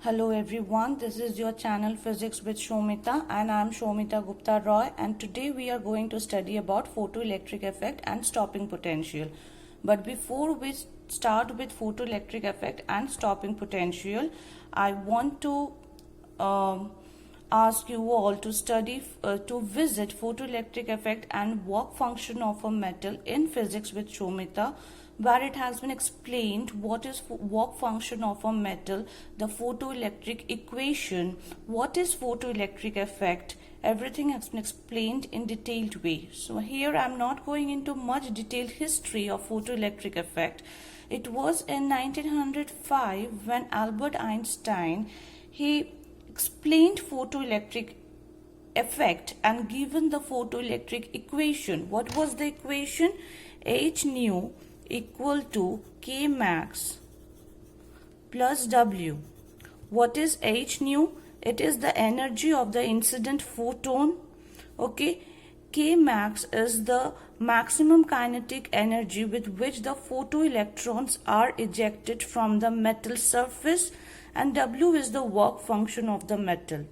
Hello everyone, this is your channel Physics with Shomita and I am Shomita Gupta Roy, and today we are going to study about photoelectric effect and stopping potential. But before we start with photoelectric effect and stopping potential, I want to ask you all to to visit photoelectric effect and work function of a metal in Physics with Shomita, where it has been explained what is work function of a metal, the photoelectric equation, what is photoelectric effect. Everything has been explained in detailed way. So here I am not going into much detailed history of photoelectric effect. It was in 1905 when Albert Einstein he explained photoelectric effect and given the photoelectric equation. What was the equation? H nu equal to K max plus W. What is H nu? It is the energy of the incident photon. Okay. K max is the maximum kinetic energy with which the photoelectrons are ejected from the metal surface, and W is the work function of the metal.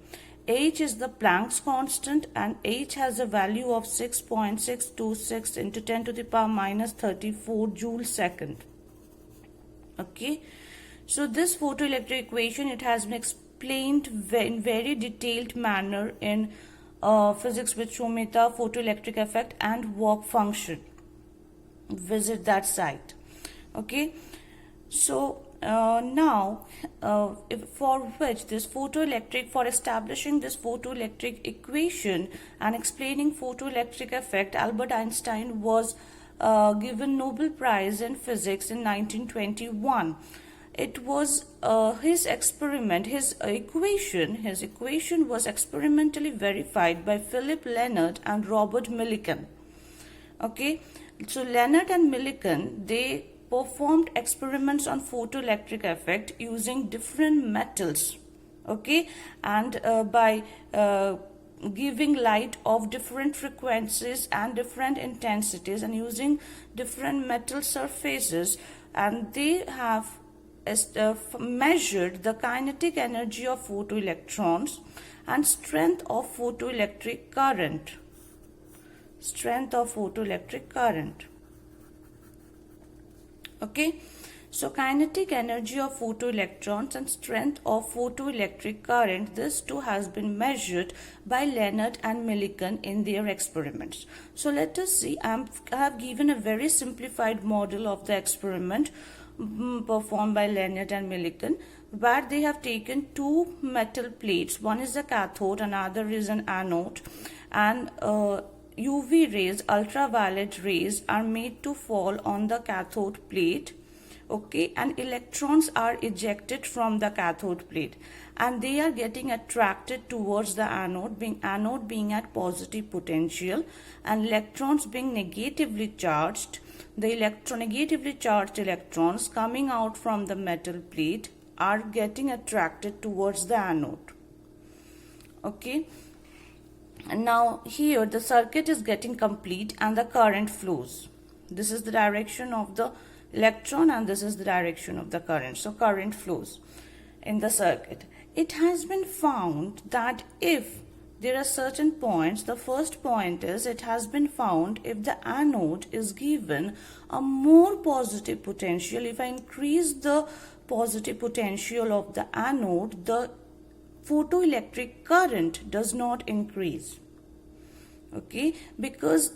H is the Planck's constant, and H has a value of 6.626 into 10 to the power minus 34 joule second. Okay, so this photoelectric equation, it has been explained in very detailed manner in Physics with Shomita, photoelectric effect and work function. Visit that site. Okay, so for establishing this photoelectric equation and explaining photoelectric effect, Albert Einstein was given Nobel Prize in Physics in 1921. It was his experiment, his equation was experimentally verified by Philip Lenard and Robert Millikan. Okay, so Lenard and Millikan, they performed experiments on photoelectric effect using different metals. Okay, and by giving light of different frequencies and different intensities and using different metal surfaces, and they have measured the kinetic energy of photoelectrons and strength of photoelectric current. Okay, so kinetic energy of photoelectrons and strength of photoelectric current, this too has been measured by Lenard and Millikan in their experiments. So let us see. I have given a very simplified model of the experiment performed by Lenard and Millikan, where they have taken two metal plates. One is a cathode, another is an anode, and UV rays, ultraviolet rays, are made to fall on the cathode plate. Okay, and electrons are ejected from the cathode plate, and they are getting attracted towards the anode being at positive potential, and electrons being negatively charged. The negatively charged electrons coming out from the metal plate are getting attracted towards the anode. Okay, and now here the circuit is getting complete and the current flows. This is the direction of the electron and this is the direction of the current. So current flows in the circuit. It has been found that if there are certain points, the first point is, it has been found if the anode is given a more positive potential, if I increase the positive potential of the anode, the photoelectric current does not increase. Okay, because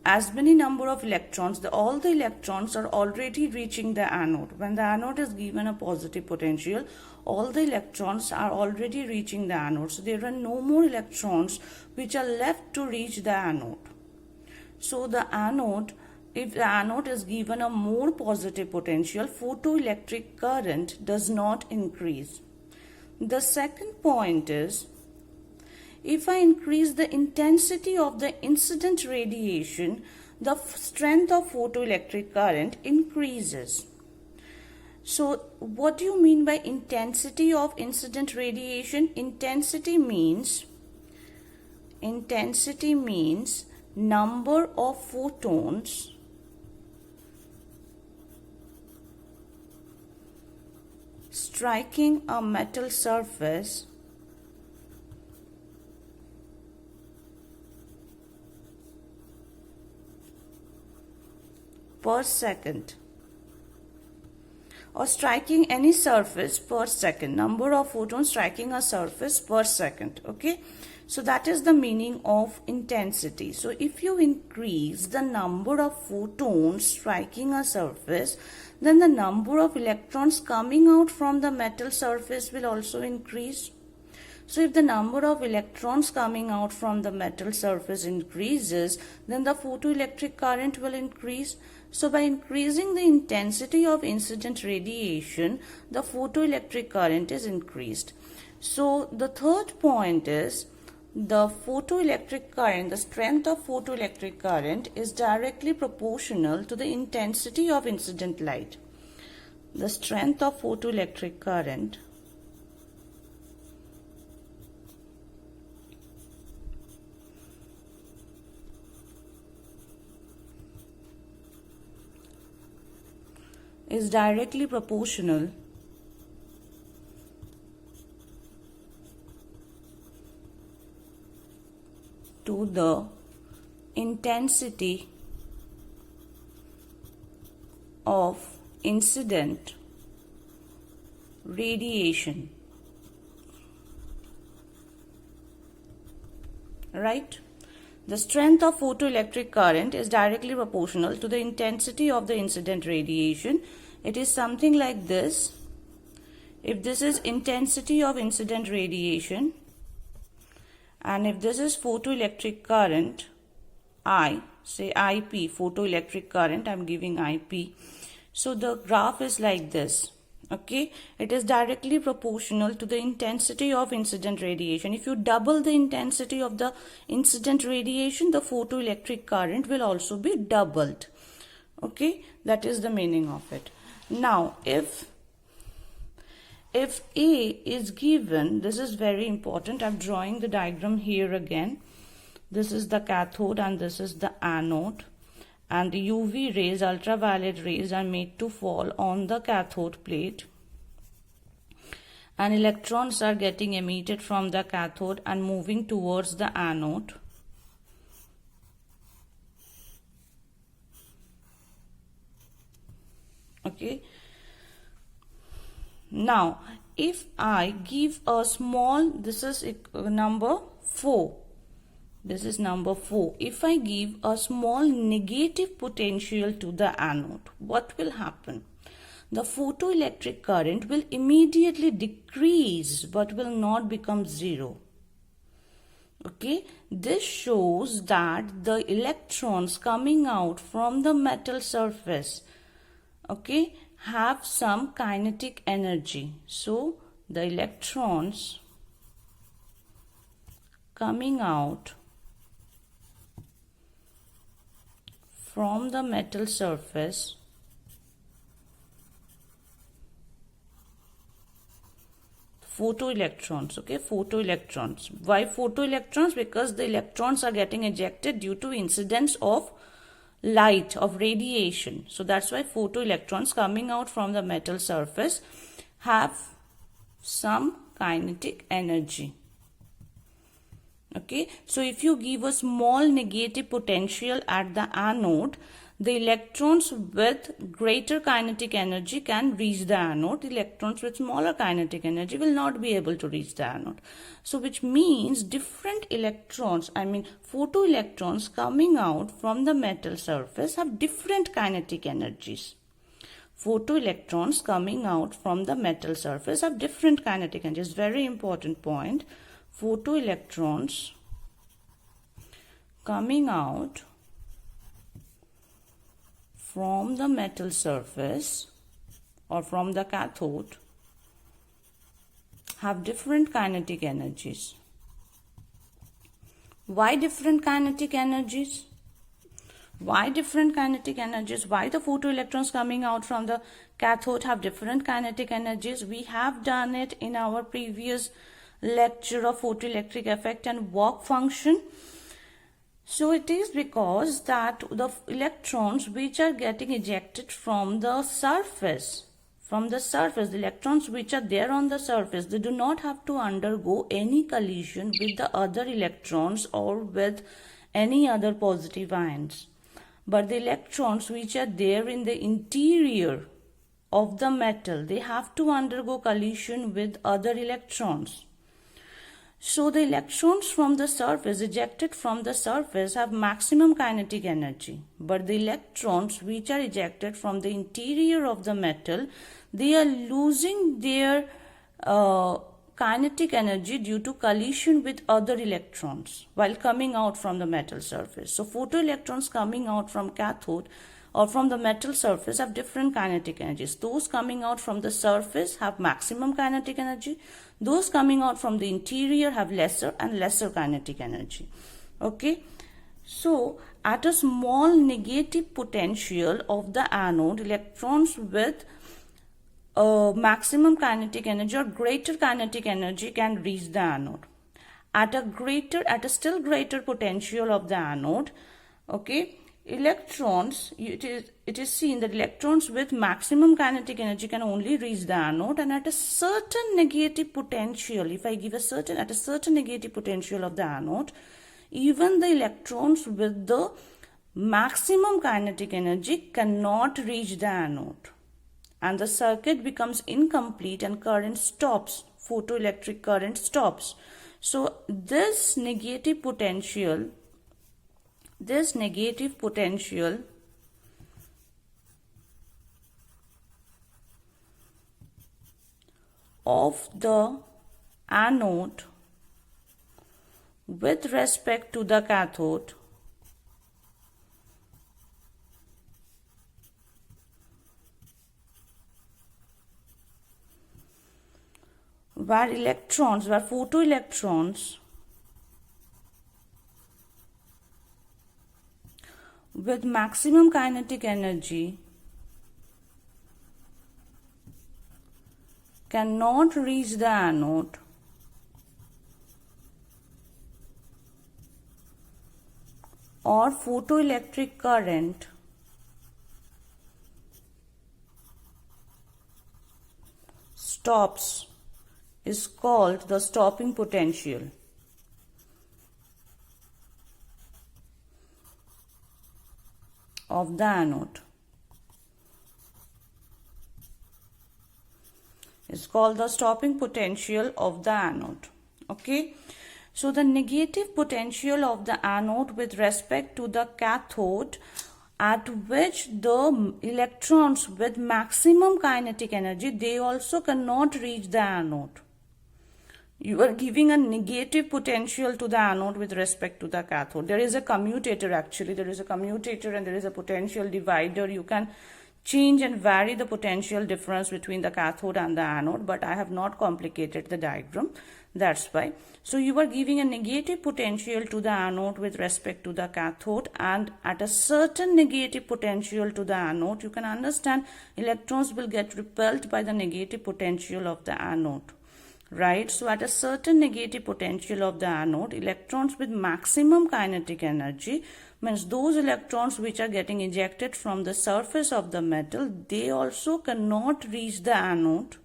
as many number of electrons, all the electrons are already reaching the anode. When the anode is given a positive potential, all the electrons are already reaching the anode. So there are no more electrons which are left to reach the anode. So the anode, if the anode is given a more positive potential, photoelectric current does not increase. The second point is, if I increase the intensity of the incident radiation, the strength of photoelectric current increases. So what do you mean by intensity of incident radiation? Intensity means number of photons striking a metal surface per second, or striking any surface per second, number of photons striking a surface per second. Okay, so that is the meaning of intensity. So if you increase the number of photons striking a surface, then the number of electrons coming out from the metal surface will also increase. So if the number of electrons coming out from the metal surface increases, then the photoelectric current will increase. So by increasing the intensity of incident radiation, the photoelectric current is increased. So the third point is the photoelectric current, the strength of photoelectric current is directly proportional to the intensity of incident light. The strength of photoelectric current is directly proportional to the intensity of incident radiation. Right? The strength of photoelectric current is directly proportional to the intensity of the incident radiation. It is something like this. If this is intensity of incident radiation, and if this is photoelectric current, I, say IP, photoelectric current, I'm giving IP. So the graph is like this. Okay, it is directly proportional to the intensity of incident radiation. If you double the intensity of the incident radiation, the photoelectric current will also be doubled. Okay, that is the meaning of it. Now, if A is given, this is very important. I'm drawing the diagram here again. This is the cathode and this is the anode. And the UV rays, ultraviolet rays, are made to fall on the cathode plate. And electrons are getting emitted from the cathode and moving towards the anode. Okay. Now, if I give a small, this is number 4. This is number 4. If I give a small negative potential to the anode, what will happen? The photoelectric current will immediately decrease but will not become zero. Okay, this shows that the electrons coming out from the metal surface, okay, have some kinetic energy. So the electrons coming out from the metal surface photoelectrons, okay, photoelectrons. Why photoelectrons? Because the electrons are getting ejected due to incidence of light, of radiation. So that's why photoelectrons coming out from the metal surface have some kinetic energy. Okay, so if you give a small negative potential at the anode, the electrons with greater kinetic energy can reach the anode. Electrons with smaller kinetic energy will not be able to reach the anode. So which means different electrons, photoelectrons coming out from the metal surface have different kinetic energies. Photoelectrons coming out from the metal surface have different kinetic energies. Very important point. Photoelectrons coming out from the metal surface or from the cathode have different kinetic energies. Why different kinetic energies? Why different kinetic energies? Why the photoelectrons coming out from the cathode have different kinetic energies? We have done it in our previous lecture of photoelectric effect and work function. So it is because that the electrons which are getting ejected from the surface from the surface, the electrons which are there on the surface, they do not have to undergo any collision with the other electrons or with any other positive ions. But the electrons which are there in the interior of the metal, they have to undergo collision with other electrons. So the electrons from the surface, ejected from the surface, have maximum kinetic energy. But the electrons which are ejected from the interior of the metal, they are losing their kinetic energy due to collision with other electrons while coming out from the metal surface. So photoelectrons coming out from cathode or from the metal surface have different kinetic energies. Those coming out from the surface have maximum kinetic energy. Those coming out from the interior have lesser and lesser kinetic energy. Okay. So at a small negative potential of the anode, electrons with maximum kinetic energy or greater kinetic energy can reach the anode. At a still greater potential of the anode, okay, electrons, it is seen that electrons with maximum kinetic energy can only reach the anode, and at a certain negative potential, if I give at a certain negative potential of the anode, even the electrons with the maximum kinetic energy cannot reach the anode, and the circuit becomes incomplete and current stops, photoelectric current stops. So this negative potential of the anode with respect to the cathode where photoelectrons with maximum kinetic energy cannot reach the anode, or photoelectric current stops, is called the stopping potential. Of the anode. It's called the stopping potential of the anode. Okay. So the negative potential of the anode with respect to the cathode, at which the electrons with maximum kinetic energy, they also cannot reach the anode. You are giving a negative potential to the anode with respect to the cathode. There is a commutator actually. There is a commutator and there is a potential divider. You can change and vary the potential difference between the cathode and the anode, but I have not complicated the diagram. That's why. So you are giving a negative potential to the anode with respect to the cathode, and at a certain negative potential to the anode, you can understand electrons will get repelled by the negative potential of the anode. Right, so at a certain negative potential of the anode, electrons with maximum kinetic energy, means those electrons which are getting ejected from the surface of the metal, they also cannot reach the anode.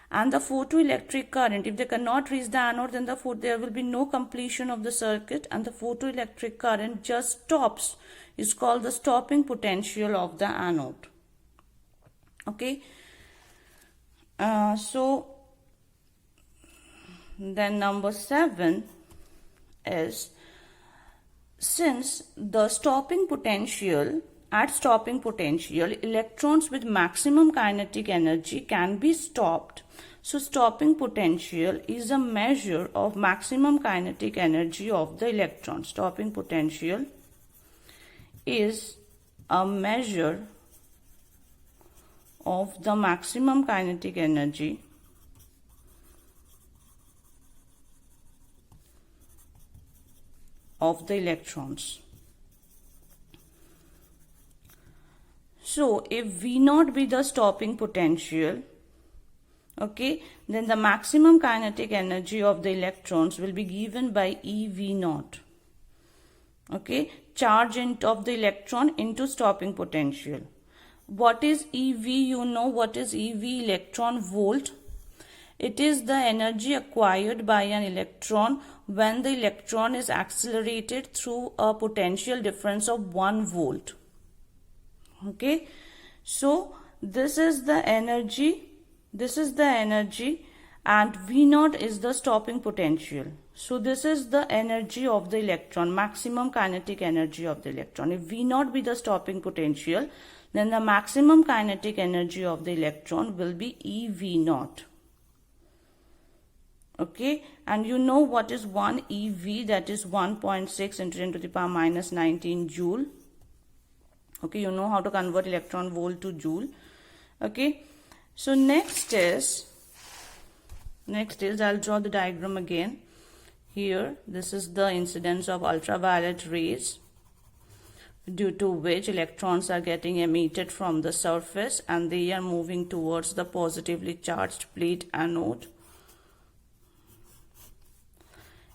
And the photoelectric current, if they cannot reach the anode, then there will be no completion of the circuit, and the photoelectric current just stops. It's called the stopping potential of the anode. Okay, then number 7 is, since the stopping potential, at stopping potential, electrons with maximum kinetic energy can be stopped. So stopping potential is a measure of maximum kinetic energy of the electron. Stopping potential is a measure of the maximum kinetic energy of the electrons. So if V0 be the stopping potential, okay, then the maximum kinetic energy of the electrons will be given by EV0. Okay, charge of the electron into stopping potential. What is EV? You know what is EV, electron volt. It is the energy acquired by an electron when the electron is accelerated through a potential difference of 1 volt. Okay, so this is the energy, and V naught is the stopping potential. So this is the energy of the electron, maximum kinetic energy of the electron. If V naught be the stopping potential, then the maximum kinetic energy of the electron will be EV naught. Okay, and you know what is 1 EV, that is 1.6 into 10 to the power minus 19 joule. Okay, you know how to convert electron volt to joule. Okay, so next is I'll draw the diagram again. Here, this is the incidence of ultraviolet rays, due to which electrons are getting emitted from the surface and they are moving towards the positively charged plate anode.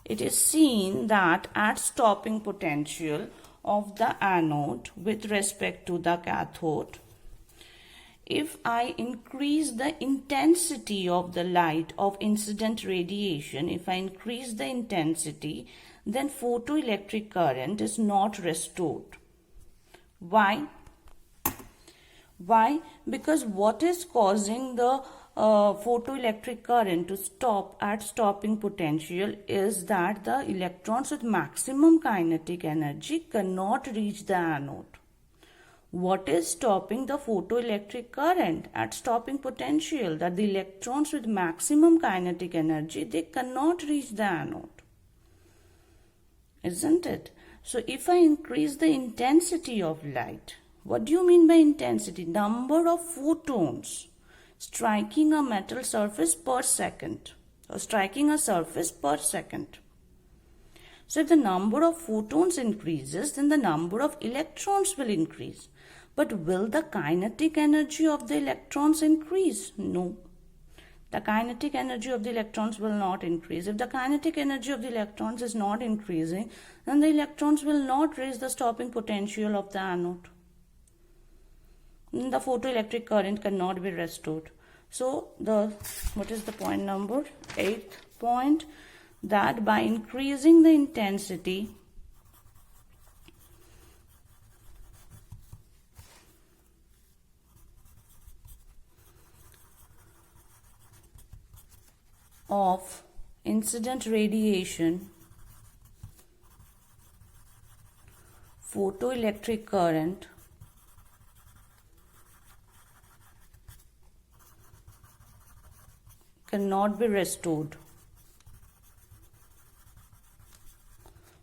It is seen that at stopping potential of the anode with respect to the cathode, if I increase the intensity of the light of incident radiation, if I increase the intensity, then photoelectric current is not restored. Why? Why? Because what is causing the photoelectric current to stop at stopping potential is that the electrons with maximum kinetic energy cannot reach the anode. What is stopping the photoelectric current at stopping potential? That the electrons with maximum kinetic energy, they cannot reach the anode. Isn't it? So if I increase the intensity of light, what do you mean by intensity? Number of photons striking a metal surface per second, or striking a surface per second. So if the number of photons increases, then the number of electrons will increase. But will the kinetic energy of the electrons increase? No. The kinetic energy of the electrons will not increase. If the kinetic energy of the electrons is not increasing, then the electrons will not raise the stopping potential of the anode. The photoelectric current cannot be restored. So what is the point number? 8th point, that by increasing the intensity of incident radiation, photoelectric current cannot be restored.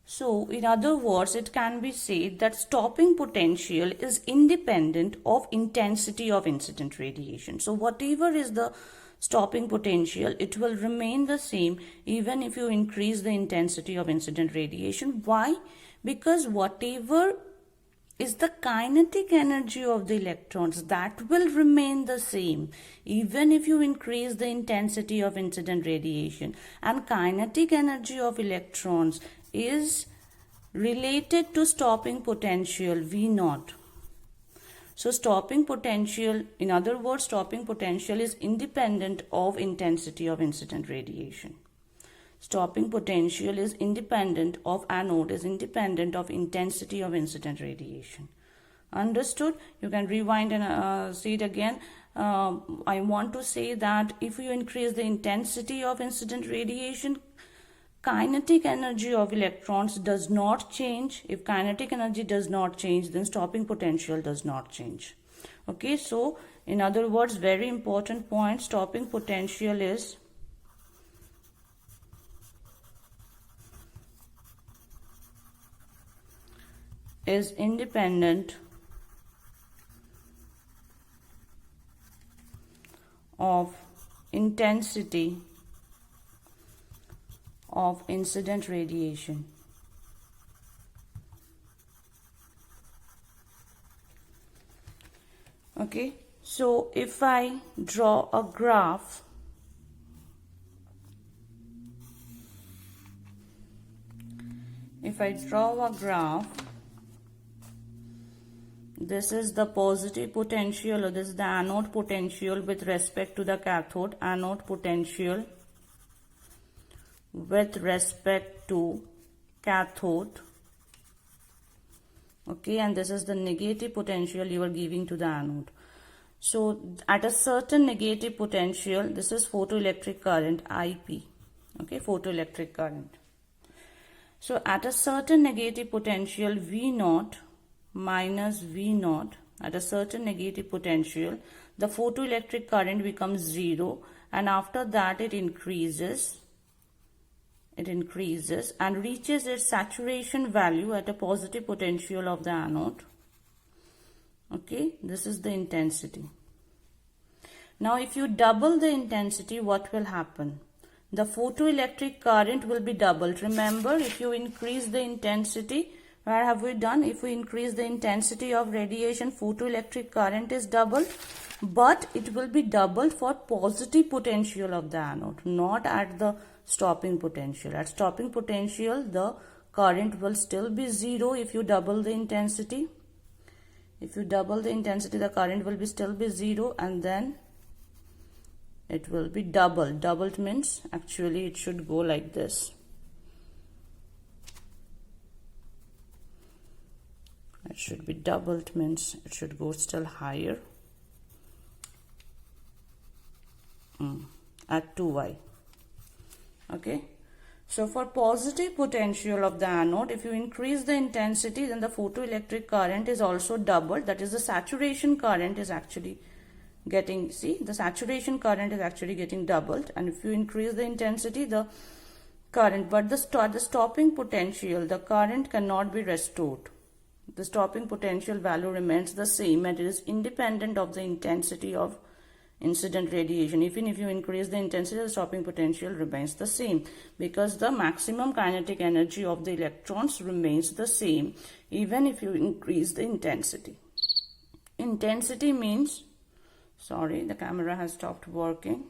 So, in other words, it can be said that stopping potential is independent of intensity of incident radiation. So, whatever is the stopping potential, it will remain the same even if you increase the intensity of incident radiation. Why? Because whatever is the kinetic energy of the electrons, that will remain the same even if you increase the intensity of incident radiation. And kinetic energy of electrons is related to stopping potential V naught. So stopping potential, in other words, stopping potential is independent of intensity of incident radiation. Stopping potential is independent of anode, is independent of intensity of incident radiation. Understood? You can rewind and see it again. I want to say that if you increase the intensity of incident radiation, kinetic energy of electrons does not change. If kinetic energy does not change, then stopping potential does not change. Okay, so in other words, very important point, stopping potential is independent of intensity of incident radiation. Okay, so if I draw a graph, This is the positive potential, or this is the anode potential with respect to the cathode. Anode potential with respect to cathode. Okay, and this is the negative potential you are giving to the anode. So at a certain negative potential, this is photoelectric current, IP. Okay, photoelectric current. So at a certain negative potential, V0 minus V0, at a certain negative potential, the photoelectric current becomes 0, and after that it increases and reaches its saturation value at a positive potential of the anode. Okay, this is the intensity. Now if you double the intensity, what will happen? The photoelectric current will be doubled. Remember, if you increase the intensity, where have we done? If we increase the intensity of radiation, photoelectric current is doubled, but it will be doubled for positive potential of the anode, not at the stopping potential. At stopping potential, the current will still be 0 if you double the intensity. If you double the intensity, the current will be still be 0, and then it will be doubled. Doubled means actually it should go like this. It should be doubled means it should go still higher at 2y. Okay. So for positive potential of the anode, if you increase the intensity, then the photoelectric current is also doubled. That is, the saturation current is actually getting, see, the saturation current is actually getting doubled. And if you increase the intensity, the current, but the stopping potential, the current cannot be restored. The stopping potential value remains the same, and it is independent of the intensity of incident radiation. Even if you increase the intensity, the stopping potential remains the same, because the maximum kinetic energy of the electrons remains the same even if you increase the intensity. Intensity means, sorry, the camera has stopped working.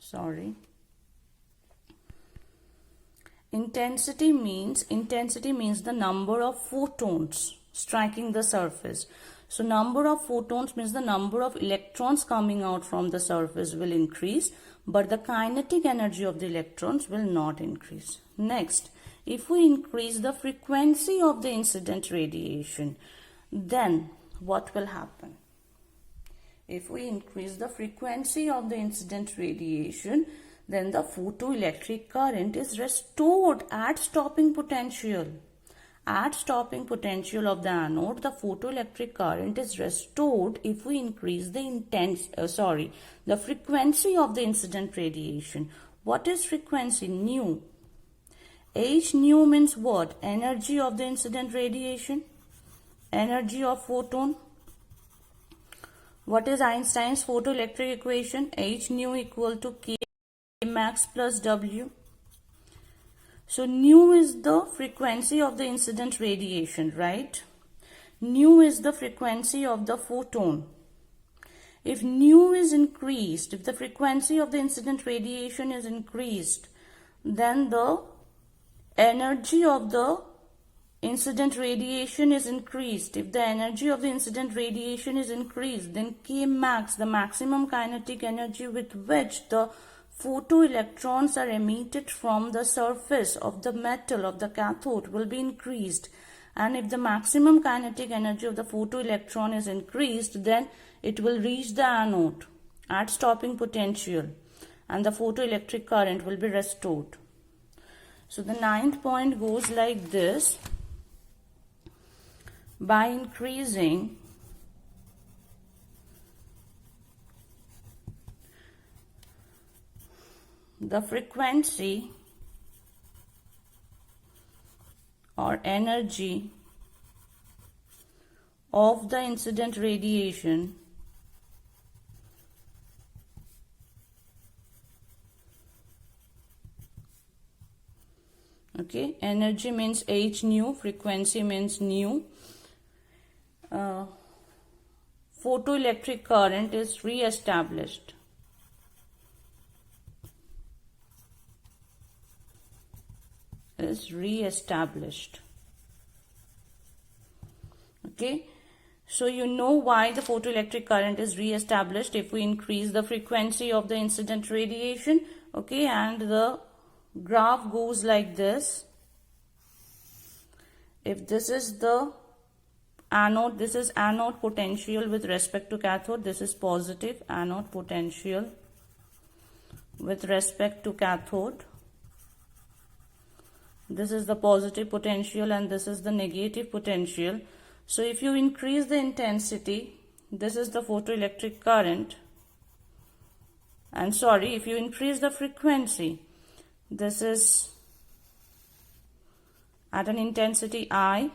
Sorry. Intensity means the number of photons striking the surface. So number of photons means the number of electrons coming out from the surface will increase, but the kinetic energy of the electrons will not increase. Next, if we increase the frequency of the incident radiation, then what will happen? If we increase the frequency of the incident radiation, then the photoelectric current is restored at stopping potential. At stopping potential of the anode, the photoelectric current is restored if we increase the the frequency of the incident radiation. What is frequency? Nu. H nu means what? Energy of the incident radiation, energy of photon. What is Einstein's photoelectric equation? H nu equal to K max plus W. So nu is the frequency of the incident radiation, right? Nu is the frequency of the photon. If nu is increased, if the frequency of the incident radiation is increased, then the energy of the incident radiation is increased. If the energy of the incident radiation is increased, then K max, the maximum kinetic energy with which the photoelectrons are emitted from the surface of the metal of the cathode, will be increased. And if the maximum kinetic energy of the photoelectron is increased, then it will reach the anode at stopping potential, and the photoelectric current will be restored. So the 9th point goes like this: by increasing the frequency or energy of the incident radiation, okay, energy means H nu, frequency means nu, photoelectric current is re-established. Okay, so you know why the photoelectric current is re-established if we increase the frequency of the incident radiation. Okay, and the graph goes like this. If this is the anode, this is anode potential with respect to cathode. This is positive anode potential with respect to cathode. This is the positive potential and this is the negative potential. So if you increase the intensity, this is the photoelectric current. And sorry, if you increase the frequency, this is at an intensity I.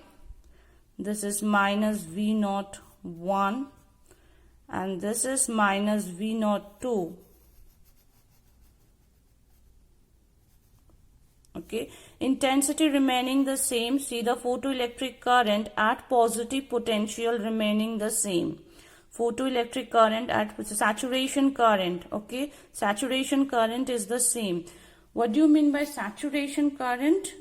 This is minus V01 and this is minus V02. Okay, intensity remaining the same. See the photoelectric current at positive potential remaining the same. Photoelectric current at saturation current. Okay, saturation current is the same. What do you mean by saturation current?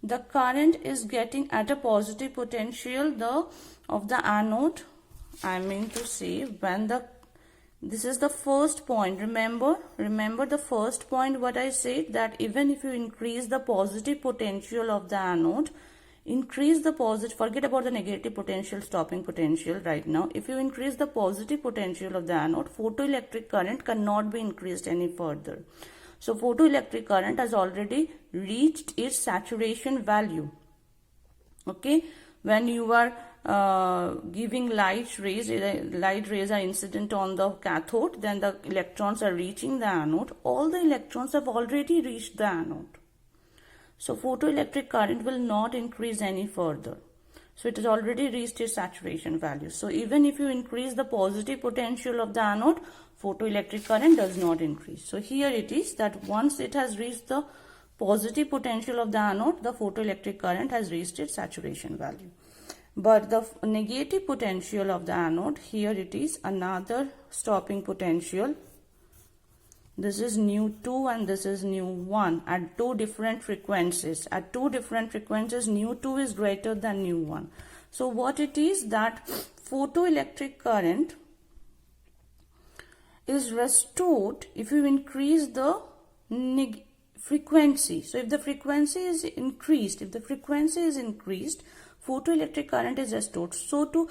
The current is getting at a positive potential of the anode. I mean to say when this is the first point. Remember the first point what I said, that even if you increase the positive potential of the anode, increase the positive, forget about the negative potential, stopping potential right now. If you increase the positive potential of the anode, photoelectric current cannot be increased any further. So photoelectric current has already reached its saturation value. Okay, when you are giving light rays are incident on the cathode, then the electrons are reaching the anode. All the electrons have already reached the anode. So photoelectric current will not increase any further. So it has already reached its saturation value. So even if you increase the positive potential of the anode, photoelectric current does not increase. So here it is that once it has reached the positive potential of the anode, the photoelectric current has reached its saturation value. But the negative potential of the anode, here it is another stopping potential. This is nu2 and this is nu1 at two different frequencies. At two different frequencies, nu2 is greater than nu1. So what it is, that photoelectric current is restored if you increase the frequency. So if the frequency is increased, photoelectric current is restored. So to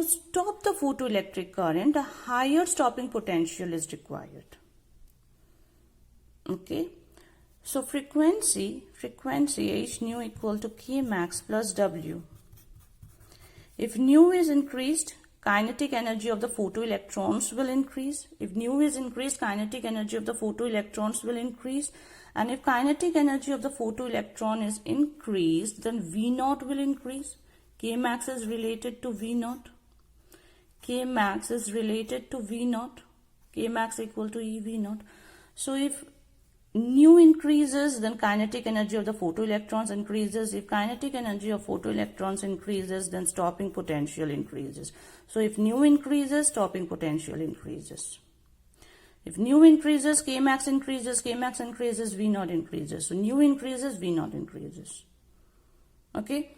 stop the photoelectric current, a higher stopping potential is required. Okay, so frequency H nu equal to K max plus W. If nu is increased, kinetic energy of the photoelectrons will increase. If nu is increased, kinetic energy of the photoelectrons will increase. And if kinetic energy of the photoelectron is increased, then V0 will increase. K max is related to V0. K max is related to V0. K max equal to EV0. So if nu increases, then kinetic energy of the photoelectrons increases. If kinetic energy of photoelectrons increases, then stopping potential increases. So if nu increases, stopping potential increases. If nu increases, K max increases, V0 increases. So nu increases, V0 increases. Okay.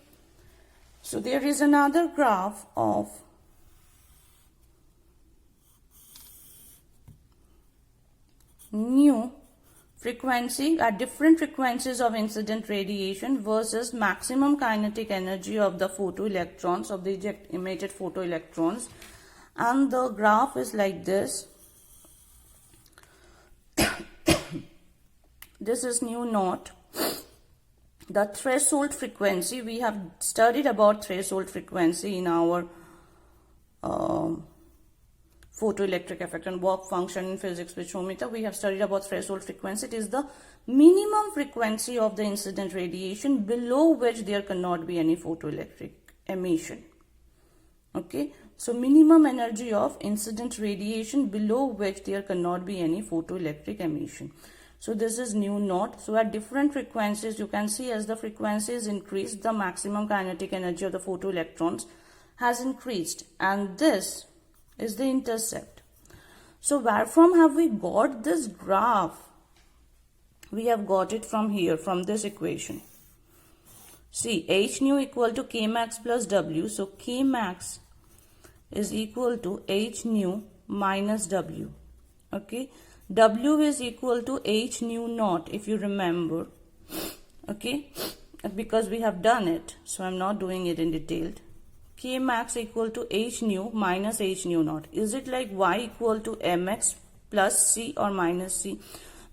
So there is another graph of nu frequency at different frequencies of incident radiation versus maximum kinetic energy of the photoelectrons, of the emitted photoelectrons. And the graph is like this. This is nu naught. The threshold frequency, we have studied about threshold frequency in our photoelectric effect and work function in physics with Shomita. We have studied about threshold frequency. It is the minimum frequency of the incident radiation below which there cannot be any photoelectric emission. Okay, so minimum energy of incident radiation below which there cannot be any photoelectric emission. So this is nu naught. So at different frequencies, you can see as the frequencies increase, the maximum kinetic energy of the photoelectrons has increased. And this is the intercept. So where from have we got this graph? We have got it from here, from this equation. See, H nu equal to K max plus W. So K max is equal to H nu minus W. Okay. W is equal to H nu naught, if you remember. Okay. Because we have done it. So I'm not doing it in detail. K max equal to H nu minus H nu naught. Is it like Y equal to mx plus C or minus C?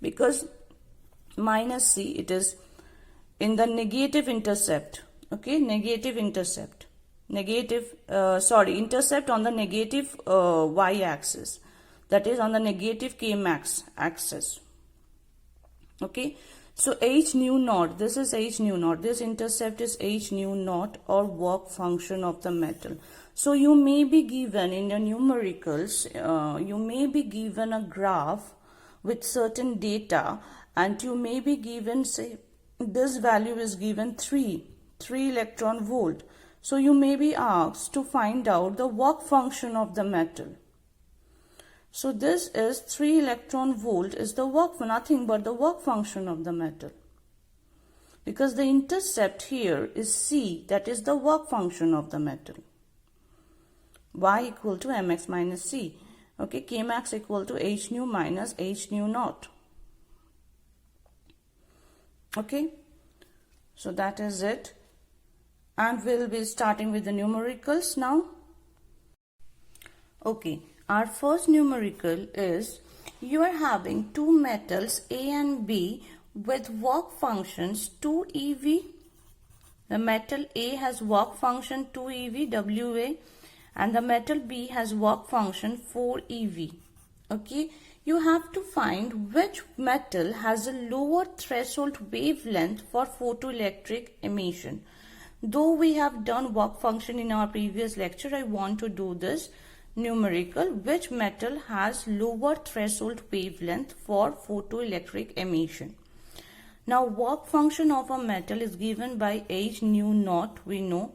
Because minus C, it is in the negative intercept. Okay, negative intercept. Intercept on the negative y axis. That is on the negative K max axis. Okay, so H nu naught, this is H nu naught. This intercept is H nu naught, or work function of the metal. So you may be given in the numericals, you may be given a graph with certain data, and you may be given, say, this value is given 3 electron volt. So you may be asked to find out the work function of the metal. So this is 3 electron volt is the work, nothing but the work function of the metal. Because the intercept here is C, that is the work function of the metal. Y equal to mx minus C. Okay, K max equal to H nu minus H nu naught. Okay, so that is it, and we'll be starting with the numericals now. Okay, our first numerical is, you are having two metals A and B with work functions 2 eV. The metal A has work function 2 eV WA, and the metal B has work function 4 eV. Okay, you have to find which metal has a lower threshold wavelength for photoelectric emission. Though we have done work function in our previous lecture, I want to do this numerical. Which metal has lower threshold wavelength for photoelectric emission? Now, work function of a metal is given by H nu naught, we know.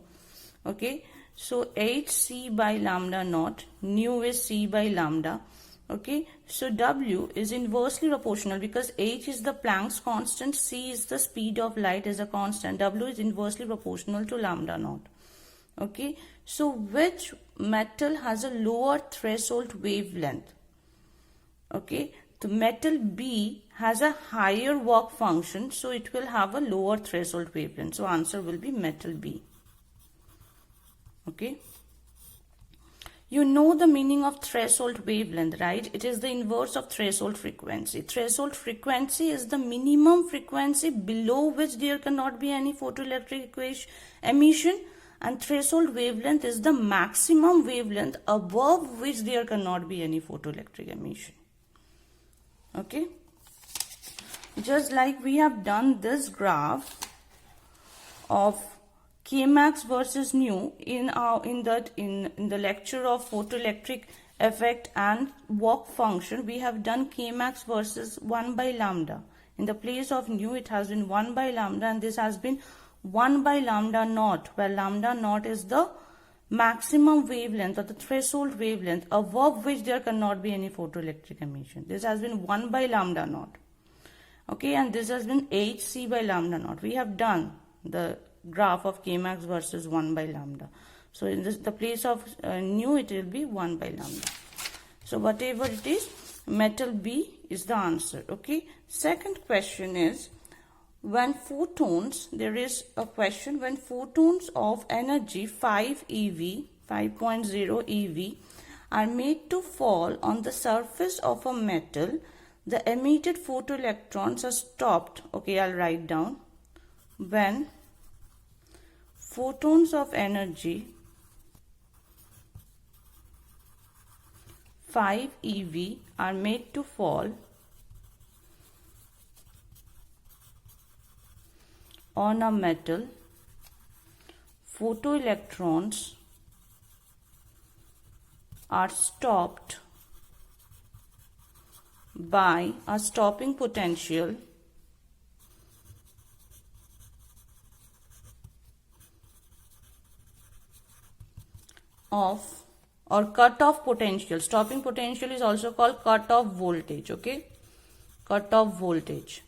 Okay, so H C by lambda naught, nu is C by lambda. Okay, so W is inversely proportional, because H is the Planck's constant, C is the speed of light is a constant, W is inversely proportional to lambda naught. Okay, so which metal has a lower threshold wavelength? Okay, the metal B has a higher work function, so it will have a lower threshold wavelength. So answer will be metal B. Okay. You know the meaning of threshold wavelength, right? It is the inverse of threshold frequency. Threshold frequency is the minimum frequency below which there cannot be any photoelectric emission, and threshold wavelength is the maximum wavelength above which there cannot be any photoelectric emission. Okay? Just like we have done this graph of K max versus nu in the lecture of photoelectric effect and work function, we have done K max versus 1 by lambda. In the place of nu, it has been 1 by lambda, and this has been 1 by lambda naught, where lambda naught is the maximum wavelength or the threshold wavelength above which there cannot be any photoelectric emission. This has been 1 by lambda naught. Okay, and this has been Hc by lambda naught. We have done the graph of K max versus 1 by lambda. So in the place of nu, it will be 1 by lambda. So whatever it is, metal B is the answer. Okay. Second question is, when photons, there is a question, when photons of energy 5 eV, 5.0 eV are made to fall on the surface of a metal, the emitted photoelectrons are stopped. Okay, I'll write down. When photons of energy 5 eV are made to fall on a metal, photoelectrons are stopped by a stopping potential of, or cut-off potential. Stopping potential is also called cut-off voltage. Okay, cut-off voltage.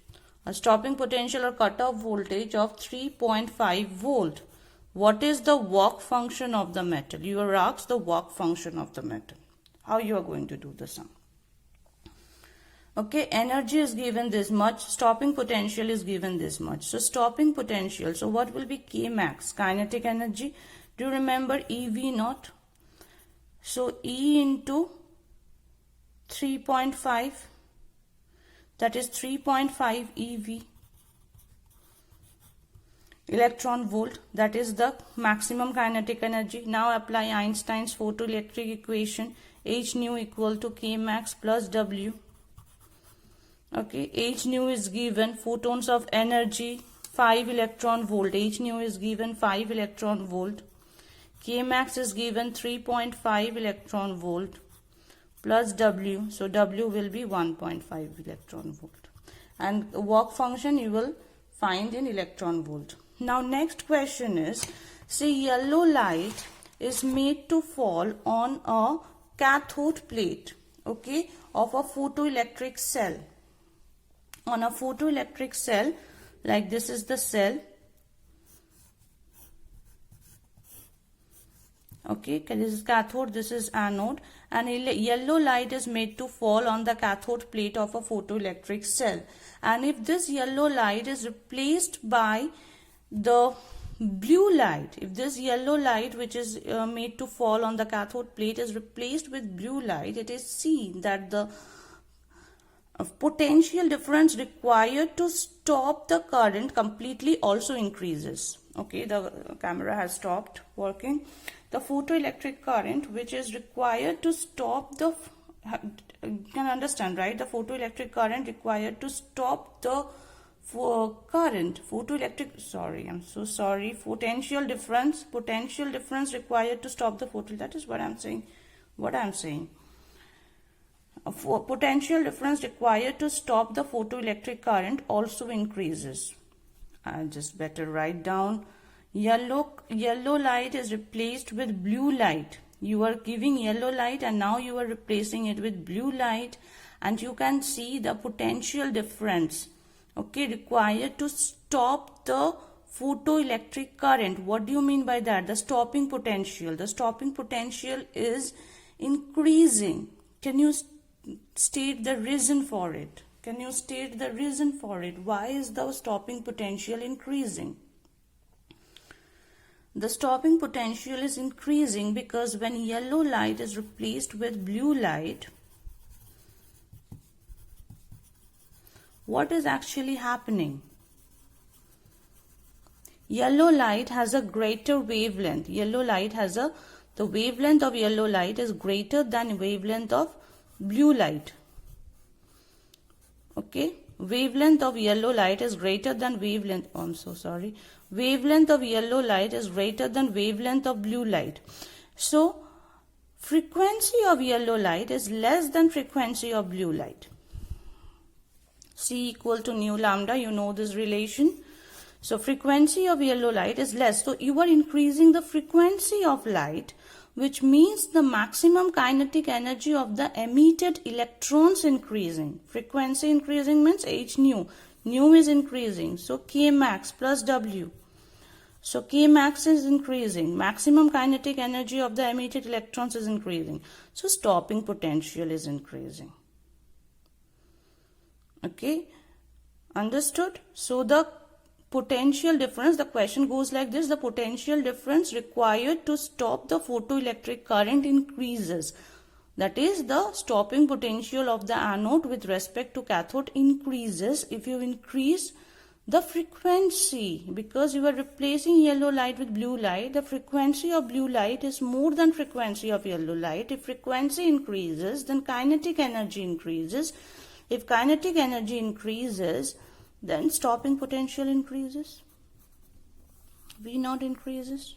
a stopping potential or cutoff voltage of 3.5 volt. What is the work function of the metal? You are asked the work function of the metal. How you are going to do the sum? Okay, energy is given this much, stopping potential is given this much. So stopping potential, so what will be K max? Kinetic energy. Do you remember EV naught? So E into 3.5, that is 3.5 EV. Electron volt, that is the maximum kinetic energy. Now apply Einstein's photoelectric equation. H nu equal to K max plus W. Okay, H nu is given, photons of energy 5 electron volt. H nu is given 5 electron volt. K max is given 3.5 electron volt plus W. So W will be 1.5 electron volt. And work function you will find in electron volt. Now next question is, say yellow light is made to fall on a cathode plate, okay, of a photoelectric cell. On a photoelectric cell, like this is the cell, okay, this is cathode, this is anode, and yellow light is made to fall on the cathode plate of a photoelectric cell. And if this yellow light is replaced by the blue light, if this yellow light which is made to fall on the cathode plate is replaced with blue light, it is seen that the potential difference required to stop the current completely also increases. Okay, the camera has stopped working. The photoelectric current which is required to stop the, you can understand, right? The photoelectric current required to stop the potential difference required to stop the photo, that is what I'm saying. Potential difference required to stop the photoelectric current also increases. I'll just better write down. Yellow light is replaced with blue light. You are giving yellow light and now you are replacing it with blue light, and you can see the potential difference, okay, required to stop the photoelectric current. What do you mean by that? The stopping potential. The stopping potential is increasing. Can you state the reason for it? Why is the stopping potential increasing? The stopping potential is increasing because when yellow light is replaced with blue light, what is actually happening? Yellow light has a greater wavelength. The wavelength of yellow light is greater than wavelength of blue light. Okay, wavelength of yellow light is greater than wavelength of yellow light is greater than wavelength of blue light. So frequency of yellow light is less than frequency of blue light. C equal to nu lambda, you know this relation. So frequency of yellow light is less. So you are increasing the frequency of light, which means the maximum kinetic energy of the emitted electrons increasing. Frequency increasing means H nu. Nu is increasing. So K max plus W. So K max is increasing. Maximum kinetic energy of the emitted electrons is increasing. So stopping potential is increasing. Okay, understood? So the potential difference, the question goes like this: the potential difference required to stop the photoelectric current increases. That is, the stopping potential of the anode with respect to cathode increases if you increase the frequency, because you are replacing yellow light with blue light. The frequency of blue light is more than frequency of yellow light. If frequency increases, then kinetic energy increases. If kinetic energy increases, then stopping potential increases. V naught increases.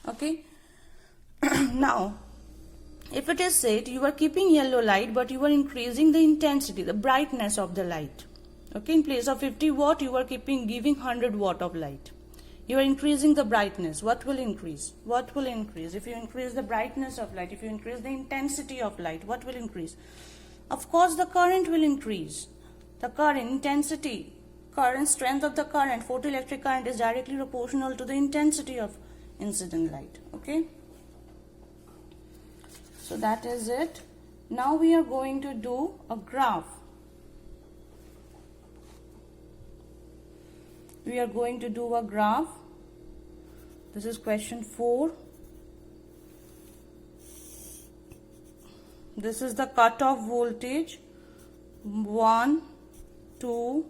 Okay. Now, if it is said you are keeping yellow light but you are increasing the intensity, the brightness of the light. Okay, in place of 50 watt, you are giving 100 watt of light. You are increasing the brightness. What will increase? If you increase the brightness of light, if you increase the intensity of light, what will increase? Of course, the current will increase. the current intensity, current strength of the current, photoelectric current is directly proportional to the intensity of incident light. Okay, so that is it. Now we are going to do a graph. We are going to do a graph. This is question 4. This is the cutoff voltage. 1, 2,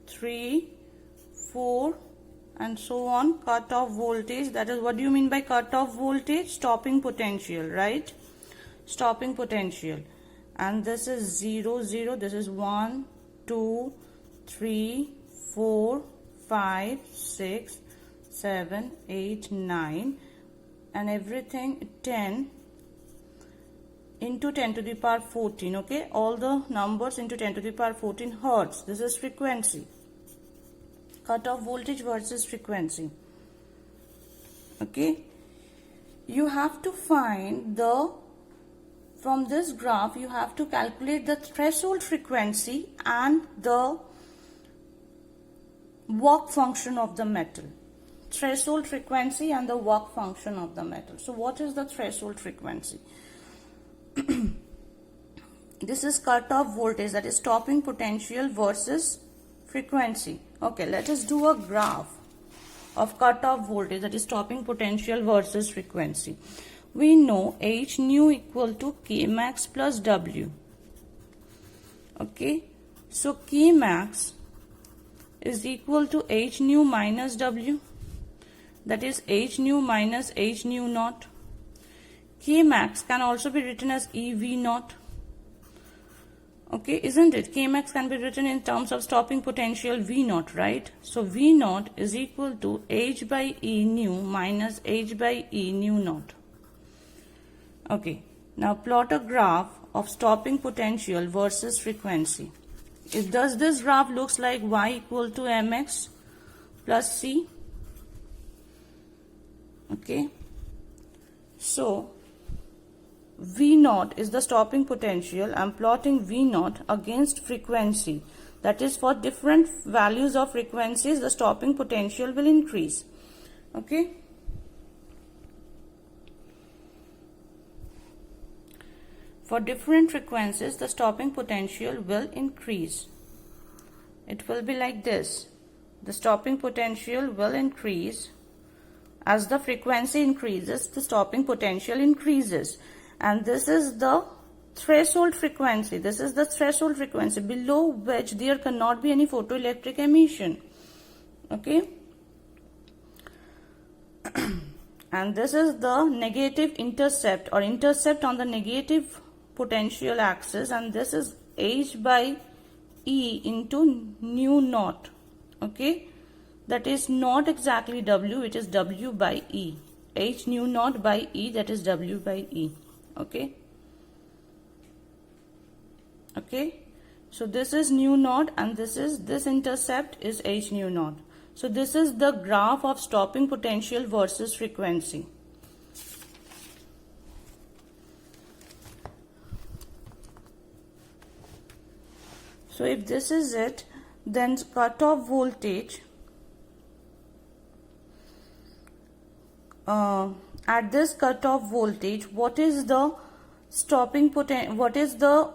3, 4 and so on. Cutoff voltage, that is, what do you mean by cutoff voltage? Stopping potential, right? Stopping potential. And this is 0, 0. This is 1, 2, 3, 4, 5, 6, 7, 8, 9 and everything 10 into 10 to the power 14. Okay, all the numbers into 10 to the power 14 hertz. This is frequency. Cutoff voltage versus frequency. Okay, you have to find the, from this graph you have to calculate the threshold frequency and the work function of the metal. Threshold frequency and the work function of the metal. So what is the threshold frequency? This is cutoff voltage, that is stopping potential versus frequency. Okay, let us do a graph of cutoff voltage, that is stopping potential versus frequency. We know H nu equal to K max plus W. Okay, so K max is equal to H nu minus W, that is H nu minus H nu naught. K max can also be written as EV naught. Okay, isn't it? K max can be written in terms of stopping potential V naught, right? So V naught is equal to H by E nu minus H by E nu naught. Okay, now plot a graph of stopping potential versus frequency. Does this graph looks like Y equal to mx plus C? Okay, so V naught is the stopping potential. I am plotting V naught against frequency. That is, for different values of frequencies, the stopping potential will increase. Okay. For different frequencies, the stopping potential will increase. It will be like this. The stopping potential will increase. As the frequency increases, the stopping potential increases. And this is the threshold frequency. This is the threshold frequency below which there cannot be any photoelectric emission. Okay. And this is the negative intercept or intercept on the negative potential axis, and this is H by E into nu naught. Okay. That is not exactly W, it is W by E. H nu naught by E, that is W by E. Okay. Okay. So this is nu naught and this intercept is H nu naught. So this is the graph of stopping potential versus frequency. So if this is it, then cutoff voltage at this cutoff voltage, what is the stopping potential? What is the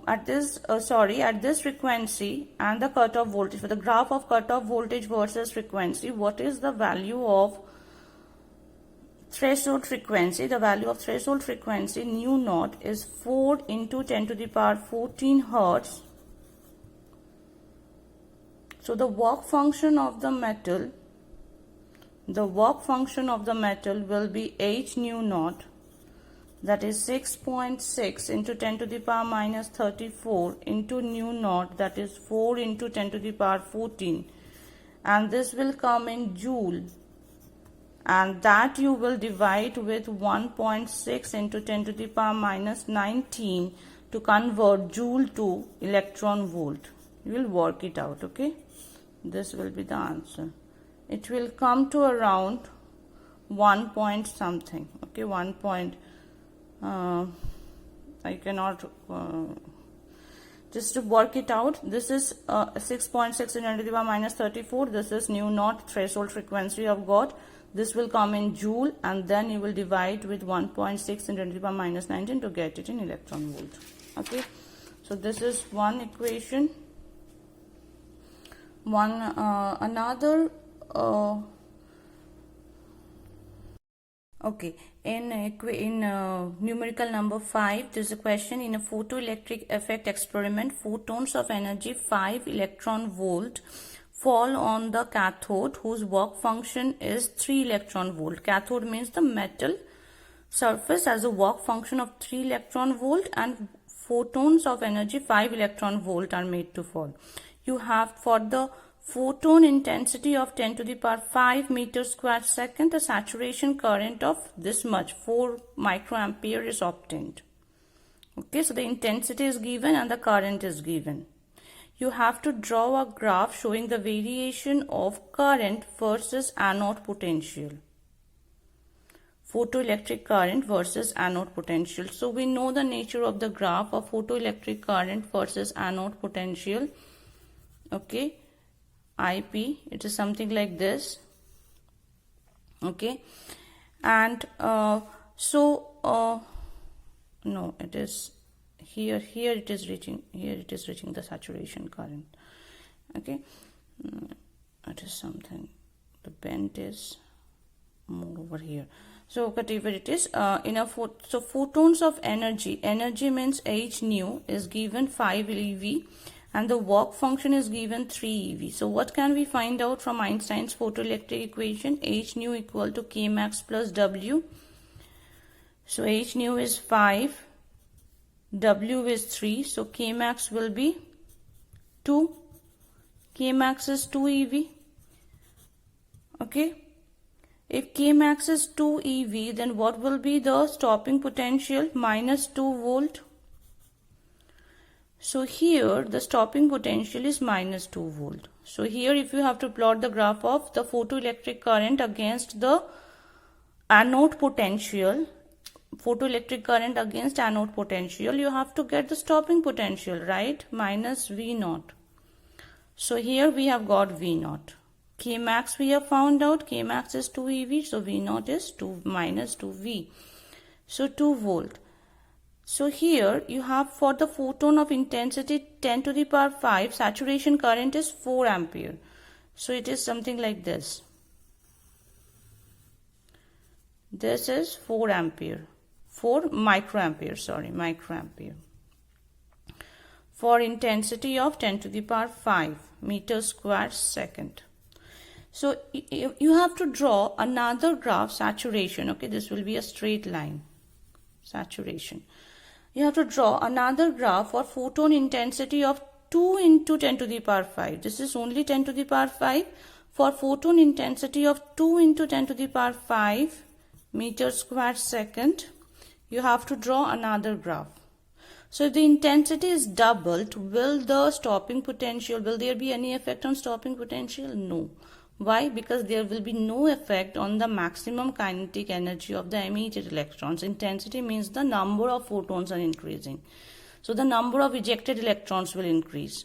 at this frequency and the cutoff voltage, for the graph of cutoff voltage versus frequency, what is the value of threshold frequency? The value of threshold frequency nu naught is 4 into 10 to the power 14 hertz. So the work function of the metal will be H nu naught, that is 6.6 into 10 to the power minus 34 into nu naught, that is 4 into 10 to the power 14, and this will come in joule, and that you will divide with 1.6 into 10 to the power minus 19 to convert joule to electron volt. You will work it out. Okay, this will be the answer. It will come to around 1 point something. Okay, 1 point, I cannot Just to work it out, this is 6.6 in 10 to the power minus 34. This is nu naught, threshold frequency of God. This will come in joule, and then you will divide with 1.6 in 10 to the power minus 19 to get it in electron volt. Okay, so this is one equation. Another okay, in numerical number 5, there is a question: in a photoelectric effect experiment, photons of energy 5 electron volt fall on the cathode whose work function is 3 electron volt. Cathode means the metal surface has a work function of 3 electron volt, and photons of energy 5 electron volt are made to fall. You have, for the photon intensity of 10 to the power 5 meter square second, a saturation current of this much, 4 microampere is obtained. Okay, so the intensity is given and the current is given. You have to draw a graph showing the variation of current versus anode potential. Photoelectric current versus anode potential. So we know the nature of the graph of photoelectric current versus anode potential. Okay, IP, it is something like this. Okay, and no, it is here it is reaching the saturation current. Okay, it is something, the bend is more over here. So whatever it is, so photons of energy means h nu is given 5 eV, and the work function is given 3 eV. So what can we find out from Einstein's photoelectric equation? H nu equal to K max plus W. So H nu is 5, W is 3, so K max will be 2. K max is 2 eV. Okay. If K max is 2 eV, then what will be the stopping potential? Minus 2 volt. So here the stopping potential is minus 2 volt. So here if you have to plot the graph of the photoelectric current against the anode potential, photoelectric current against anode potential, you have to get the stopping potential, right? Minus V naught. So here we have got V naught. K max we have found out, K max is 2 eV, so V naught is 2 minus 2V. So 2 volt. So here you have, for the photon of intensity 10 to the power 5, saturation current is 4 ampere. So it is something like this. This is 4 ampere. 4 microampere, sorry, microampere. For intensity of 10 to the power 5 meter square second. So you have to draw another graph, saturation. Okay, this will be a straight line, saturation. You have to draw another graph for photon intensity of 2 into 10 to the power 5. This is only 10 to the power 5. For photon intensity of 2 into 10 to the power 5 meter square second, you have to draw another graph. So if the intensity is doubled, will the stopping potential, will there be any effect on stopping potential? No. Why? Because there will be no effect on the maximum kinetic energy of the emitted electrons. Intensity means the number of photons are increasing. So the number of ejected electrons will increase.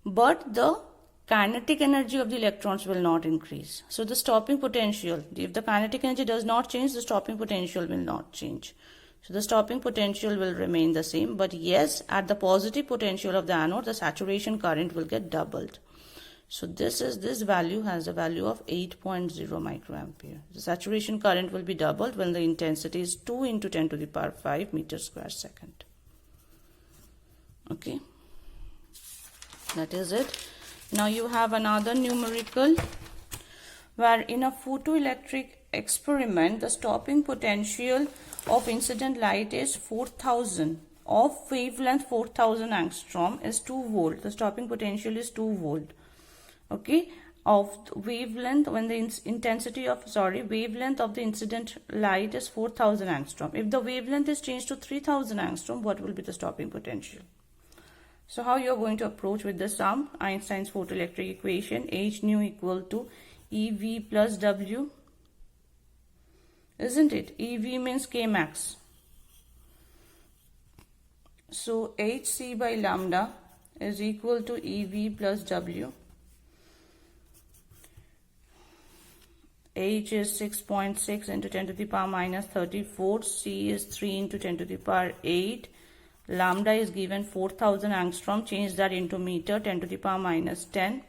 But the kinetic energy of the electrons will not increase. So the stopping potential, if the kinetic energy does not change, the stopping potential will not change. So the stopping potential will remain the same. But yes, at the positive potential of the anode, the saturation current will get doubled. So this value has a value of 8.0 microampere. The saturation current will be doubled when the intensity is 2 into 10 to the power 5 meter square second. Okay, that is it. Now you have another numerical where in a photoelectric experiment, the stopping potential of incident light is 4000. Of wavelength 4000 angstrom is 2 volt. The stopping potential is 2 volt. Okay, of wavelength, when the wavelength of the incident light is 4000 angstrom. If the wavelength is changed to 3000 angstrom, what will be the stopping potential? So how you are going to approach with the sum? Einstein's photoelectric equation, H nu equal to EV plus W, isn't it? EV means K max. So hc by lambda is equal to EV plus W. H is 6.6 into 10 to the power minus 34. C is 3 into 10 to the power 8. Lambda is given 4000 angstrom. Change that into meter, 10 to the power minus 10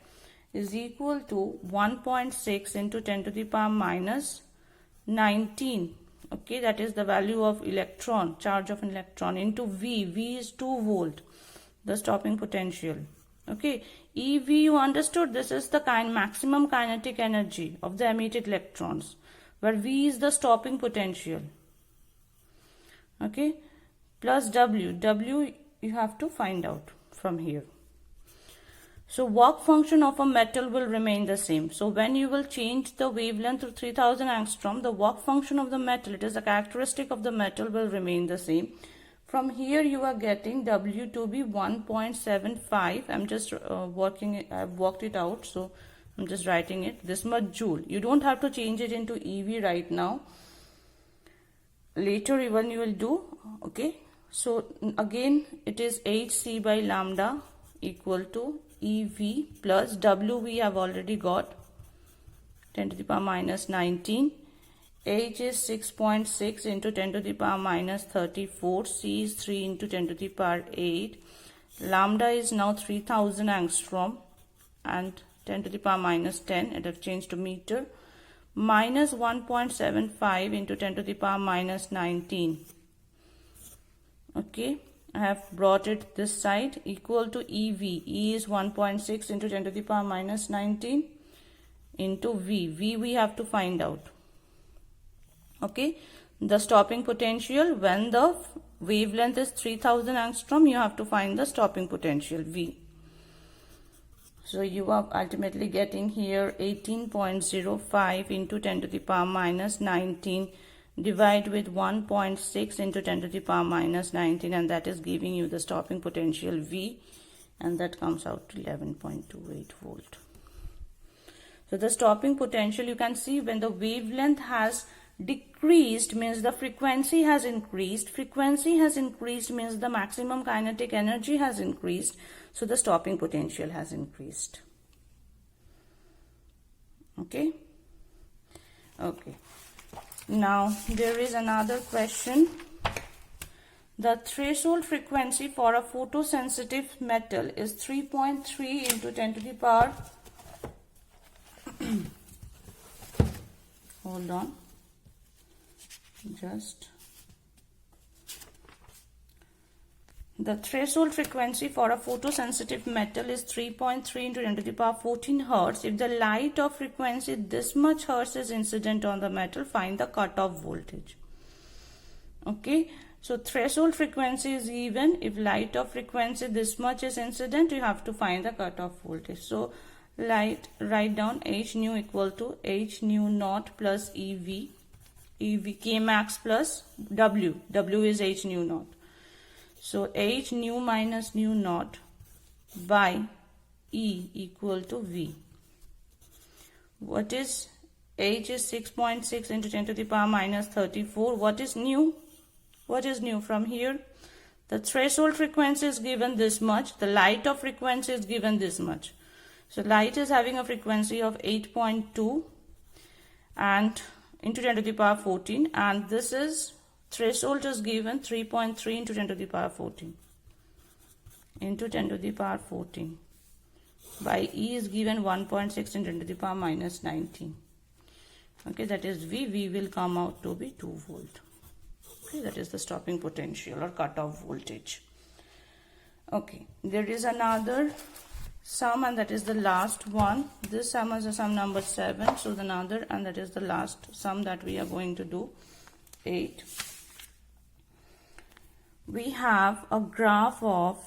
is equal to 1.6 into 10 to the power minus 19. Okay, that is the value of electron, charge of an electron, into V. V is 2 volt, the stopping potential. Okay, EV, you understood, this is the maximum kinetic energy of the emitted electrons, where V is the stopping potential. Okay, plus W. W you have to find out from here. So work function of a metal will remain the same. So when you will change the wavelength to 3000 angstrom, the work function of the metal, it is a characteristic of the metal, will remain the same. From here you are getting W to be 1.75. I'm just I've worked it out, so I'm just writing it, this much joule. You don't have to change it into EV right now. Later even you will do. Okay, so again it is hc by lambda equal to EV plus W we have already got, 10 to the power minus 19. H is 6.6 into 10 to the power minus 34. C is 3 into 10 to the power 8. Lambda is now 3000 angstrom and 10 to the power minus 10. It has changed to meter. Minus 1.75 into 10 to the power minus 19. Okay, I have brought it this side, equal to EV. E is 1.6 into 10 to the power minus 19 into V. V we have to find out. Okay, the stopping potential, when the wavelength is 3000 angstrom, you have to find the stopping potential V. So you are ultimately getting here 18.05 into 10 to the power minus 19 divide with 1.6 into 10 to the power minus 19, and that is giving you the stopping potential V, and that comes out to 11.28 volt. So the stopping potential, you can see when the wavelength has decreased means the frequency has increased. Frequency has increased means the maximum kinetic energy has increased. So the stopping potential has increased. Okay. Okay. Now there is another question. The threshold frequency for a photosensitive metal is 3.3 into 10 to the power. Hold on. The threshold frequency for a photosensitive metal is 3.3 into 10 to the power 14 hertz. If the light of frequency this much hertz is incident on the metal, find the cutoff voltage. Okay, so threshold frequency is given. If light of frequency this much is incident, you have to find the cutoff voltage. So write down H nu equal to H nu naught plus EV. EV K max plus W. W is H nu naught. So H nu minus nu naught by E equal to V. What is H is 6.6 into 10 to the power minus 34. What is nu? What is nu from here? The threshold frequency is given this much. The light of frequency is given this much. So light is having a frequency of 8.2 and into 10 to the power 14, and this is threshold is given 3.3 into 10 to the power 14 into 10 to the power 14 by E is given 1.6 into 10 to the power minus 19. Okay, that is V. V will come out to be 2 volt. Okay, that is the stopping potential or cutoff voltage. Okay, there is another sum, and that is the last one. This sum is a sum number 7. So another, and that is the last sum that we are going to do, 8. We have a graph of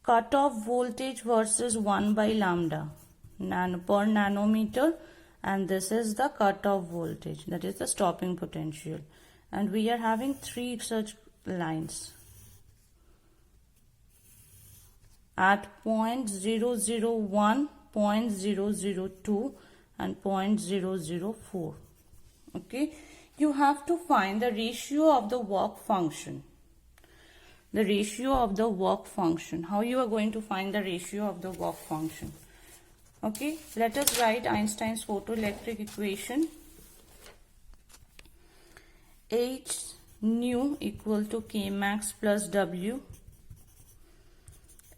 cutoff voltage versus 1 by lambda per nanometer, and this is the cutoff voltage, that is the stopping potential, and we are having 3 such lines at 0.001, 0.002 and 0.004. Okay, you have to find the ratio of the work function. The ratio of the work function. How you are going to find the ratio of the work function? Okay, let us write Einstein's photoelectric equation. H nu equal to K max plus W.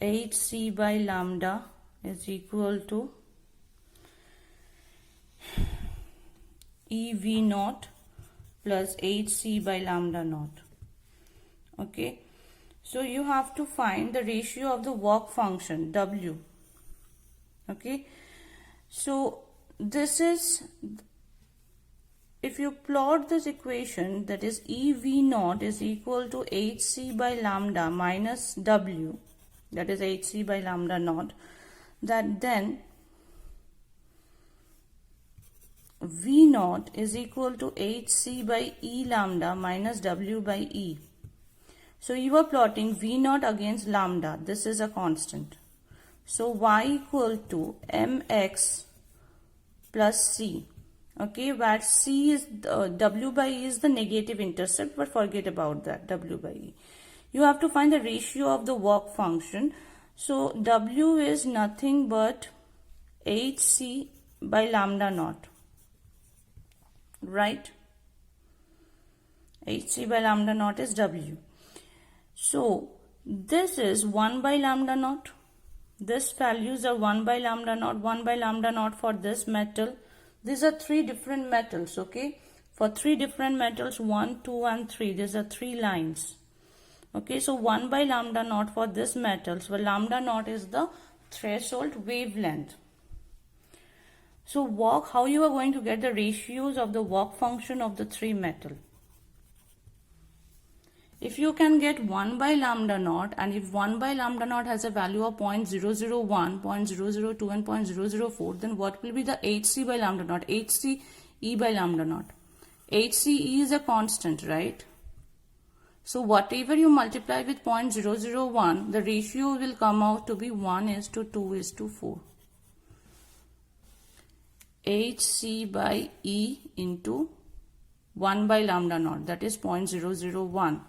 Hc by lambda is equal to EV naught plus Hc by lambda naught. Okay, so you have to find the ratio of the work function W. Okay, so this is, if you plot this equation, that is EV naught is equal to Hc by lambda minus W, that is Hc by lambda naught, that then V naught is equal to Hc by E lambda minus W by E. So you are plotting V naught against lambda. This is a constant. So y equal to mx plus c. Okay, where c is W by E is the negative intercept, but forget about that, W by E. You have to find the ratio of the work function. So W is nothing but Hc by lambda naught. Right? Hc by lambda naught is W. So this is 1 by lambda naught. This values are 1 by lambda naught, 1 by lambda naught for this metal. These are three different metals, okay? For three different metals, 1, 2 and 3, these are three lines. Okay, so 1 by lambda naught for this metals, where lambda naught is the threshold wavelength. So work, how you are going to get the ratios of the work function of the three metal? If you can get 1 by lambda naught, and if 1 by lambda naught has a value of 0.001, 0.002 and 0.004, then what will be the Hc by lambda naught? Hce by lambda naught. Hce is a constant, right? So whatever you multiply with 0.001, the ratio will come out to be 1:2:4. Hc by E into 1 by lambda naught, that is 0.001,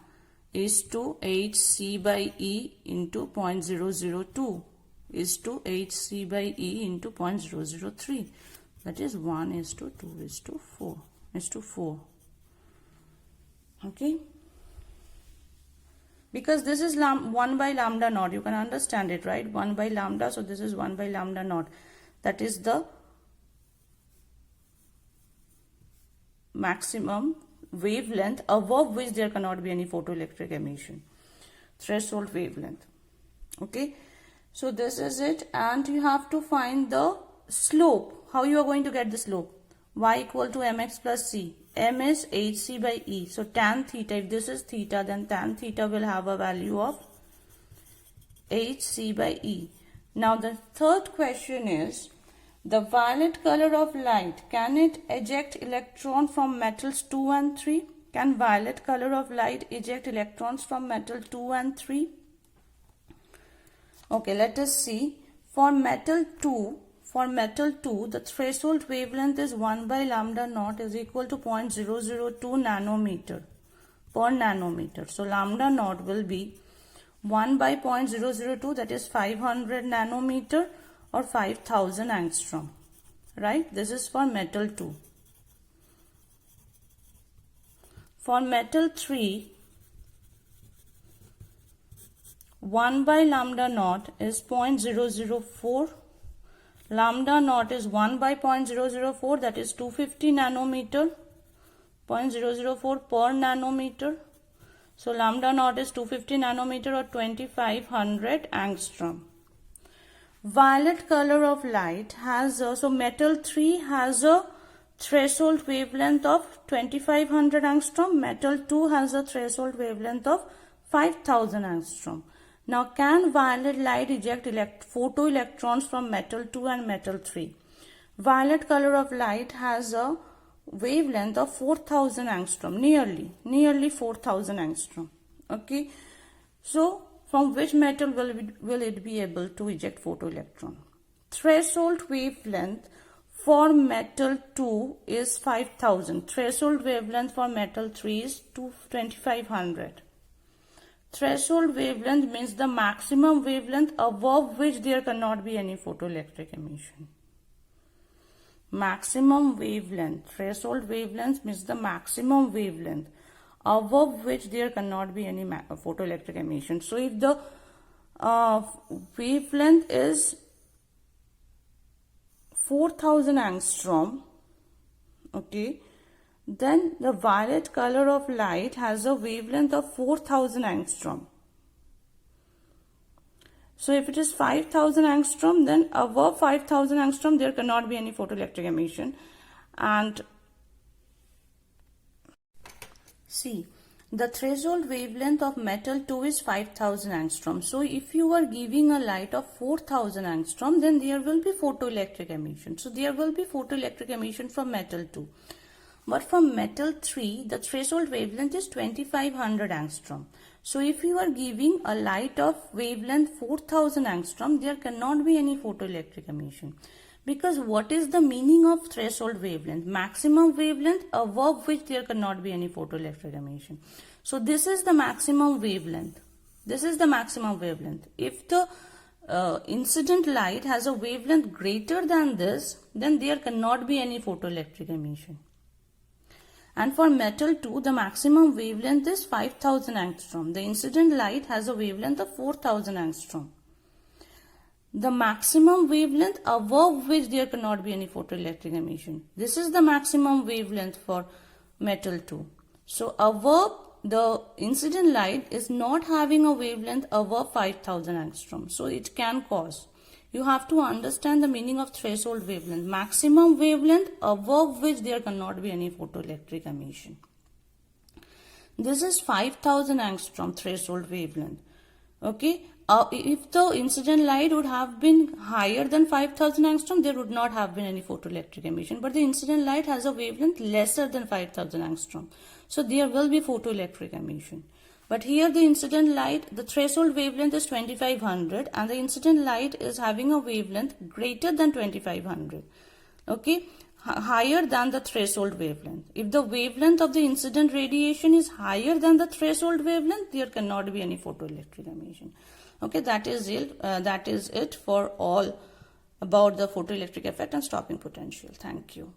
is to Hc by E into 0.002 is to Hc by E into 0.003, that is 1:2:4. Okay, because this is 1 by lambda naught, you can understand it, right? 1 by lambda, so this is 1 by lambda naught, that is the maximum wavelength above which there cannot be any photoelectric emission, threshold wavelength. Okay, so this is it, and you have to find the slope. How you are going to get the slope? Y equal to mx plus c. M is Hc by E, so tan theta, if this is theta, then tan theta will have a value of Hc by E. Now the third question is, the violet color of light, can it eject electron from metals 2 and 3? Can violet color of light eject electrons from metal 2 and 3? Okay, let us see. For metal 2, the threshold wavelength is 1 by lambda naught is equal to 0.002 nanometer per nanometer. So lambda naught will be 1 by 0.002, that is 500 nanometer or 5000 angstrom, right? This is for metal 2. For metal 3, 1 by lambda naught is 0.004. Lambda naught is 1 by 0.004, that is 250 nanometer, 0.004 per nanometer. So lambda naught is 250 nanometer or 2500 angstrom. Violet color of light has so metal 3 has a threshold wavelength of 2500 angstrom. Metal 2 has a threshold wavelength of 5000 angstrom. Now, can violet light eject photoelectrons from metal 2 and metal 3? Violet color of light has a wavelength of 4000 angstrom, nearly 4000 angstrom. Okay, so from which metal will it be able to eject photoelectron? Threshold wavelength for metal 2 is 5000. Threshold wavelength for metal 3 is 2500. Threshold wavelength means the maximum wavelength above which there cannot be any photoelectric emission. Maximum wavelength. Threshold wavelength means the maximum wavelength above which there cannot be any photoelectric emission. So if the wavelength is 4000 angstrom, okay, then the violet color of light has a wavelength of 4000 angstrom. So if it is 5000 angstrom, then above 5000 angstrom there cannot be any photoelectric emission. And see, the threshold wavelength of metal 2 is 5000 angstrom. So if you are giving a light of 4000 angstrom, then there will be photoelectric emission. So there will be photoelectric emission from metal 2. But from metal 3, the threshold wavelength is 2500 angstrom. So if you are giving a light of wavelength 4000 angstrom, there cannot be any photoelectric emission. Because what is the meaning of threshold wavelength? Maximum wavelength above which there cannot be any photoelectric emission. So this is the maximum wavelength. This is the maximum wavelength. If the incident light has a wavelength greater than this, then there cannot be any photoelectric emission. And for metal 2, the maximum wavelength is 5000 angstrom. The incident light has a wavelength of 4000 angstrom. The maximum wavelength above which there cannot be any photoelectric emission. This is the maximum wavelength for metal 2. So above, the incident light is not having a wavelength above 5000 angstrom. So it can cause. You have to understand the meaning of threshold wavelength. Maximum wavelength above which there cannot be any photoelectric emission. This is 5000 angstrom threshold wavelength. Okay. If the incident light would have been higher than 5000 angstrom, there would not have been any photoelectric emission. But the incident light has a wavelength lesser than 5000 angstrom. So there will be photoelectric emission. But here the incident light, the threshold wavelength is 2500 and the incident light is having a wavelength greater than 2500. Okay, higher than the threshold wavelength. If the wavelength of the incident radiation is higher than the threshold wavelength, there cannot be any photoelectric emission. Okay, that is it for all about the photoelectric effect and stopping potential. Thank you.